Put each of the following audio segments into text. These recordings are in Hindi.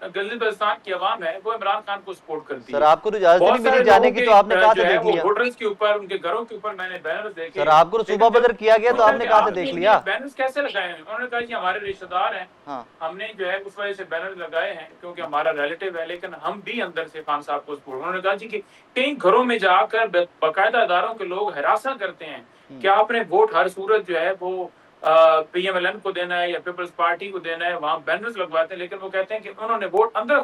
गिलगित बल्तिस्तान की आवाम है वो इमरान खान को सपोर्ट करती सर है। आपको तो इजाजत नहीं बहुत मिली सारे जाने लोगों की, के तो आपने कहाँ जो से है देख वो लिया? होटल्स के ऊपर, उनके घरों के ऊपर मैंने बैनर देखे। सर आपको तो सुबह लेकिन जब बदर किया गया तो पूछा आपने कि कहाँ से देख आपने लिया? ये बैनर्स कैसे लगाए हैं, उन्होंने कहा कि हमारे रिश्तेदार हैं, हाँ। हमने जो है उस वजह से बैनर लगाए हैं क्योंकि हमारा रिलेटिव है, लेकिन हम भी अंदर से खान साहब को सपोर्ट। उन्होंने कहा जी कि कई घरों में जाकर बाकायदा अदारों के लोग हरासा करते हैं कि आपने वोट हर सूरत जो है वो पीएमएलएन को देना है या पीपल्स पार्टी को देना है, वहां बैनर्स लगवाते हैं, लेकिन वो कहते हैं कि उन्होंने वोट अंदर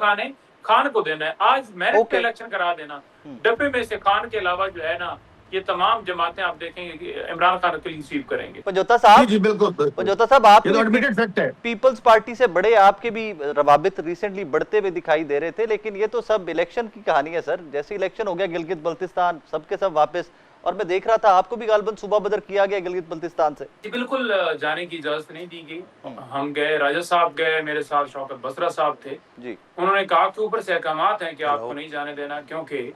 खान को देना है। आज मेरिट पे ओके। इलेक्शन करा देना, डब्बे में से खान के अलावा जो है ना, ये तमाम जमातें आप देखेंगे कि इमरान खान क्लीन स्वीप करेंगे। पंजोता साहब, जी बिल्कुल, पंजोता साहब आप ये तो भी एडमिटेड फैक्ट है। पीपल्स पार्टी से बड़े आपके भी रवाबित रिसेंटली बढ़ते हुए दिखाई दे रहे थे, लेकिन ये तो सब इलेक्शन की कहानी है सर। जैसे इलेक्शन हो गया गिलगित बल्तिस्तान, सबके सब वापस। और मैं देख रहा था आपको भी गालबन सुबह बदर किया गया गिलगित बल्तिस्तान से। जी बिल्कुल, जाने की इजाजत नहीं दी गई। हम गए, राजा साहब गए, मेरे साथ शौकत बसरा साहब थे। जी। उन्होंने कहा कि ऊपर से अहकामात हैं कि आपको नहीं जाने देना, क्योंकि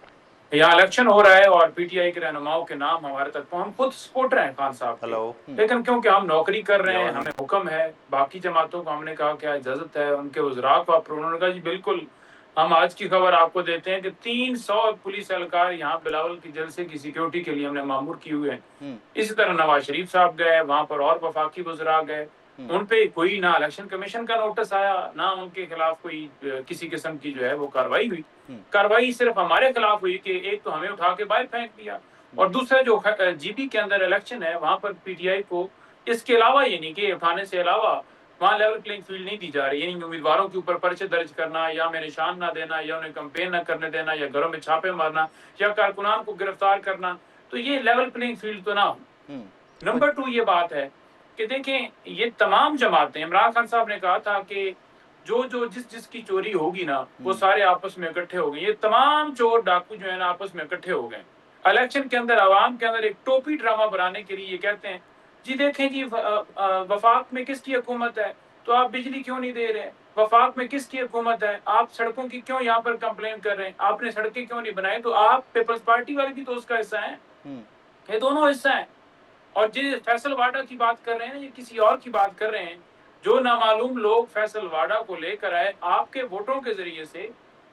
यहाँ इलेक्शन हो रहा है और पीटीआई के रहनुमाओं के नाम हमारे तक, हम खुद सपोर्टर हैं खान साहब के, लेकिन क्योंकि हम नौकरी कर रहे हैं, हमें हुक्म है। बाकी जमातों को हमने कहा क्या इजाजत है, उनके वज़रा को आप, उन्होंने कहा जी बिल्कुल। हम आज की खबर आपको देते हैं कि 300 पुलिस एहलकार यहाँ बिलावल की जलसे की सिक्योरिटी के लिए हमने मामूर किए हुए हैं। इसी तरह नवाज शरीफ साहब गए वहां पर और वफाकी वज़रा गए, उन पे कोई ना इलेक्शन कमीशन का नोटिस आया, ना उनके खिलाफ कोई किसी किस्म की जो है वो कार्रवाई हुई। कार्रवाई सिर्फ हमारे खिलाफ हुई कि एक तो हमें उठा के बाहर फेंक दिया, और दूसरा जो जीबी के अंदर इलेक्शन है वहां पर पीटीआई को इसके अलावा, यानी कि उठाने से अलावा वहां लेवल प्लेइंग फील्ड नहीं दी जा रही। यानी उम्मीदवारों के ऊपर पर्चे दर्ज करना, या में निशान ना देना, या उन्हें कंपेन ना करने देना, या घरों में छापे मारना, या कारकुनान को गिरफ्तार करना, तो ये लेवल प्लेइंग फील्ड तो ना हो। नंबर 2 ये बात है कि देखें, ये तमाम जमातें, इमरान खान साहब ने कहा था कि जो जो जिसकी चोरी होगी ना, वो सारे आपस में इकट्ठे हो गए। ये तमाम चोर डाकू जो है ना आपस में इकट्ठे हो गए इलेक्शन के अंदर, आवाम के अंदर एक टोपी ड्रामा बनाने के लिए। ये कहते हैं जी देखें जी वफाक में किसकी हुकूमत है, तो आप बिजली क्यों नहीं दे रहे? वफाक में किसकी हुकूमत है, आप सड़कों की क्यों यहाँ पर कंप्लेन कर रहे हैं? आपने सड़कें क्यों नहीं बनाई? तो आप पीपल्स पार्टी वाले भी तो उसका हिस्सा है, ये दोनों हिस्सा है। और जिस फैसल वाडा की बात कर रहे हैं, ये किसी और की बात कर रहे हैं। जो नामालूम लोग फैसल वाडा को लेकर आए आपके वोटों के जरिए से,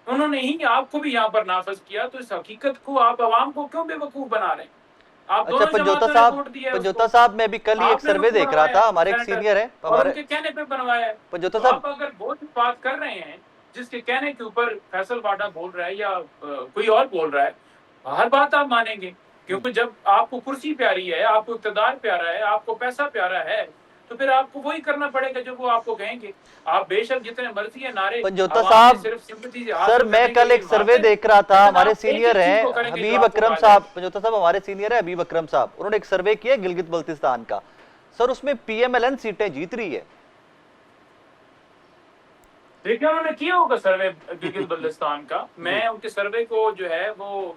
उन्होंने ही आपको भी यहाँ पर नाफज किया, तो इस हकीकत को आप आवाम को क्यों बेवकूफ बना रहे हैं? आप अच्छा दोनों पंजोता जमातों ने साहब, वोट दिया है पंजोता उसको, साहब मैं भी कल ही एक आपने सर्वे उनको देख रहा बनवाया था, हमारे एक सेनेटर, सीनियर है और हमारे उनके कहने पे बनवाया है। पंजोता तो साहब। आप अगर वो बात कर रहे हैं जिसके कहने के ऊपर फैसल वाडा बोल रहा है या कोई और बोल रहा है, हर बात आप मानेंगे, क्योंकि जब आपको कुर्सी प्यारी है, आपको इक़्तिदार प्यारा है, आपको पैसा प्यारा है, तो फिर आपको वही करना पड़ेगा जो वो आपको कहेंगे। आप बेशक जितने मर्जी है नारे, पंजोता साहब, सिर्फ सिंपैथी सर मैं कल एक सर्वे देख रहा था, हमारे सीनियर हैं हबीब अकरम साहब, पंजोता साहब हमारे सीनियर है हबीब अकरम साहब, उन्होंने एक सर्वे किया गिलगित बल्तिस्तान का। सर उसमें पीएमएलएन सीटें जीत रही है। देखिए उन्होंने किया होगा सर्वे गिलगित बल्तिस्तान का, मैं उनके सर्वे को जो है वो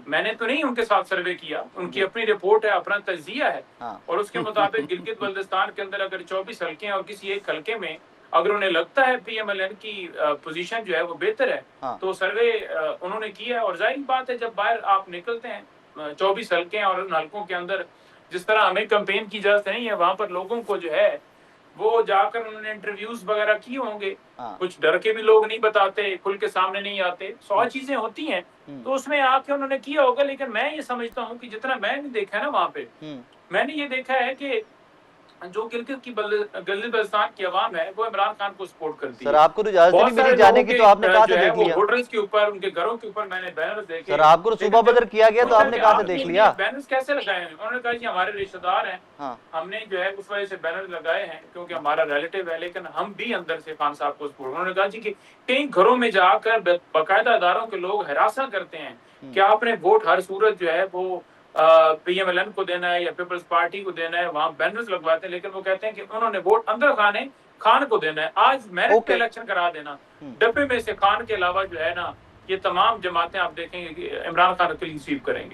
मैंने तो नहीं उनके साथ सर्वे किया, उनकी अपनी रिपोर्ट है, अपना तज्जिया है। और उसके मुताबिक गिलगित बल्तिस्तान के अंदर अगर 24 हल्के हैं और किसी एक हल्के में अगर उन्हें लगता है पीएमएलएन की पोजीशन जो है वो बेहतर है, तो सर्वे उन्होंने किया। और जाहिर बात है जब बाहर आप निकलते हैं 24 हल्के हैं और उन हल्कों के अंदर जिस तरह हमें कंपेन की इजाजत नहीं है, वहां पर लोगों को जो है वो जाकर उन्होंने इंटरव्यूज वगैरह किए होंगे। कुछ डर के भी लोग नहीं बताते, खुल के सामने नहीं आते, 100 चीजें होती हैं, तो उसमें आके उन्होंने किया होगा। लेकिन मैं ये समझता हूँ कि जितना मैंने देखा है ना वहां पे, मैंने ये देखा है कि जो गिलगित बल्तिस्तान की आवाम है वो इमरान खान को सपोर्ट करती है। सर आपको तो इजाजत नहीं मिली जाने की, तो आपने कहाँ से देख लिया? होटल्स के ऊपर, उनके घरों के ऊपर मैंने बैनर देखे। सर आपको तो सुबह बदर किया गया, तो आपने कहाँ से देख लिया? बैनर्स कैसे लगाए हैं? उन्होंने कहा जी हमारे रिश्तेदार हैं, हमने जो है उस वजह से बैनर लगाए हैं क्योंकि हमारा रिलेटिव है, लेकिन हम भी अंदर से खान साहब को सपोर्ट। उन्होंने कहा जी कि कई घरों में जाकर बाकायदा अदारों के लोग हरासा करते हैं कि आपने वोट हर सूरत जो है वो पीएमएलएन को देना है या पीपल्स पार्टी को देना है, वहां बैनर्स लगवाते हैं, लेकिन वो कहते हैं कि उन्होंने वोट अंदर खान को देना है। आज मेरिट पे इलेक्शन करा देना, डब्बे में से खान के अलावा जो है ना, ये तमाम जमातें आप देखेंगे कि इमरान खान क्लीन स्वीप करेंगे।